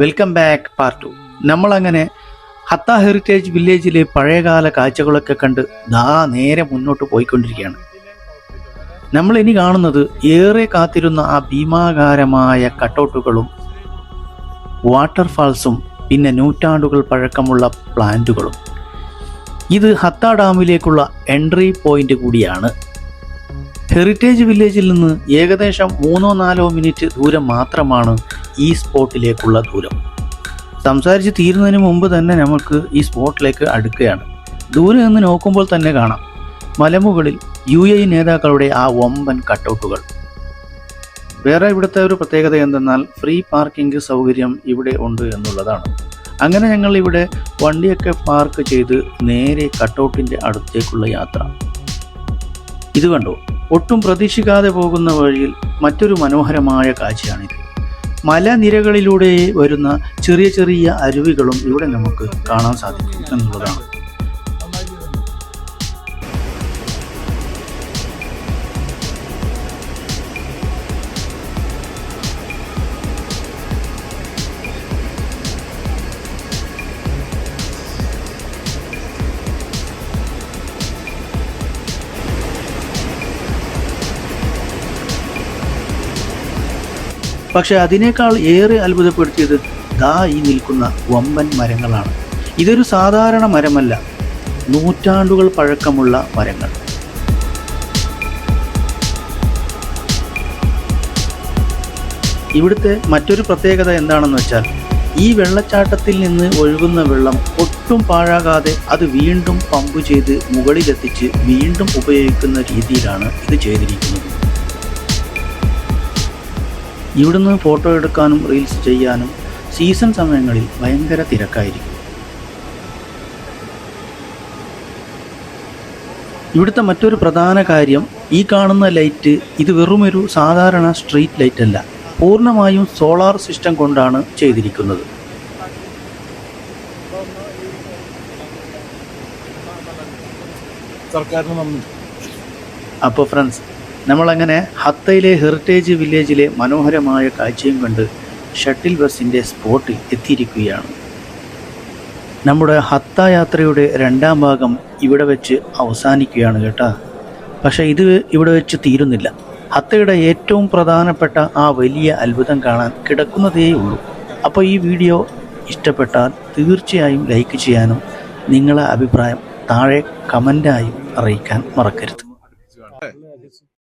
Welcome back part 2. നമ്മളങ്ങനെ ഹത്ത heritage വില്ലേജിലെ പഴയകാല കാഴ്ചകളൊക്കെ കണ്ട് നേരെ മുന്നോട്ട് പോയിക്കൊണ്ടിരിക്കുകയാണ്. നമ്മൾ ഇനി കാണുന്നത് ഏറെ കാത്തിരുന്ന ആ ഭീമാകാരമായ കട്ടൗട്ടുകളും വാട്ടർഫാൾസും പിന്നെ നൂറ്റാണ്ടുകൾ പഴക്കമുള്ള പ്ലാന്റുകളും. ഇത് ഹത്ത ഡാമിലേക്കുള്ള എൻട്രി പോയിന്റ് കൂടിയാണ്. ഹെറിറ്റേജ് വില്ലേജിൽ നിന്ന് ഏകദേശം 3-4 മിനിറ്റ് ദൂരം മാത്രമാണ് ഈ സ്പോട്ടിലേക്കുള്ള ദൂരം. സംസാരിച്ച് തീരുന്നതിന് മുമ്പ് തന്നെ നമുക്ക് ഈ സ്പോട്ടിലേക്ക് അടുക്കുകയാണ്. ദൂരെ നിന്ന് നോക്കുമ്പോൾ തന്നെ കാണാം മലമുകളിൽ UAE നേതാക്കളുടെ ആ വമ്പൻ കട്ടൗട്ടുകൾ. വേറെ ഇവിടുത്തെ ഒരു പ്രത്യേകത എന്തെന്നാൽ ഫ്രീ പാർക്കിംഗ് സൗകര്യം ഇവിടെ ഉണ്ട് എന്നുള്ളതാണ്. അങ്ങനെ ഞങ്ങൾ ഇവിടെ വണ്ടിയൊക്കെ പാർക്ക് ചെയ്ത് നേരെ കട്ടൗട്ടിൻ്റെ അടുത്തേക്കുള്ള യാത്ര. ഇത് കണ്ടോ, ഒട്ടും പ്രതീക്ഷിക്കാതെ പോകുന്ന വഴിയിൽ മറ്റൊരു മനോഹരമായ കാഴ്ചയാണിത്. മലനിരകളിലൂടെ വരുന്ന ചെറിയ ചെറിയ അരുവികളും ഇവിടെ നമുക്ക് കാണാൻ സാധിക്കും എന്നുള്ളതാണ്. പക്ഷെ അതിനേക്കാൾ ഏറെ അത്ഭുതപ്പെടുത്തിയത് ഈ നിൽക്കുന്ന വമ്പൻ മരങ്ങളാണ്. ഇതൊരു സാധാരണ മരമല്ല, നൂറ്റാണ്ടുകൾ പഴക്കമുള്ള മരങ്ങൾ. ഇവിടുത്തെ മറ്റൊരു പ്രത്യേകത എന്താണെന്ന് വെച്ചാൽ ഈ വെള്ളച്ചാട്ടത്തിൽ നിന്ന് ഒഴുകുന്ന വെള്ളം ഒട്ടും പാഴാകാതെ അത് വീണ്ടും പമ്പ് ചെയ്ത് മുകളിലെത്തിച്ച് വീണ്ടും ഉപയോഗിക്കുന്ന രീതിയിലാണ് ഇത് ചെയ്തിരിക്കുന്നത്. ഇവിടുന്ന് ഫോട്ടോ എടുക്കാനും റീൽസ് ചെയ്യാനും സീസൺ സമയങ്ങളിൽ ഭയങ്കര തിരക്കായിരിക്കും. ഇവിടുത്തെ മറ്റൊരു പ്രധാന കാര്യം, ഈ കാണുന്ന ലൈറ്റ് ഇത് വെറുമൊരു സാധാരണ സ്ട്രീറ്റ് ലൈറ്റ് അല്ല, പൂർണ്ണമായും സോളാർ സിസ്റ്റം കൊണ്ടാണ് ചെയ്തിരിക്കുന്നത്. അപ്പോൾ ഫ്രണ്ട്സ്, നമ്മളങ്ങനെ ഹത്തയിലെ ഹെറിറ്റേജ് വില്ലേജിലെ മനോഹരമായ കാഴ്ചയും കണ്ട് ഷട്ടിൽ ബസ്സിൻ്റെ സ്പോട്ടിൽ എത്തിയിരിക്കുകയാണ്. നമ്മുടെ ഹത്ത യാത്രയുടെ 2ാം ഭാഗം ഇവിടെ വെച്ച് അവസാനിക്കുകയാണ് കേട്ടോ. പക്ഷേ ഇത് ഇവിടെ വെച്ച് തീരുന്നില്ല. ഹത്തയുടെ ഏറ്റവും പ്രധാനപ്പെട്ട ആ വലിയ അത്ഭുതം കാണാൻ കിടക്കുന്നതേ ഉള്ളൂ. അപ്പോൾ ഈ വീഡിയോ ഇഷ്ടപ്പെട്ടാൽ തീർച്ചയായും ലൈക്ക് ചെയ്യാനും നിങ്ങളെ അഭിപ്രായം താഴെ കമൻ്റായും അറിയിക്കാൻ മറക്കരുത്.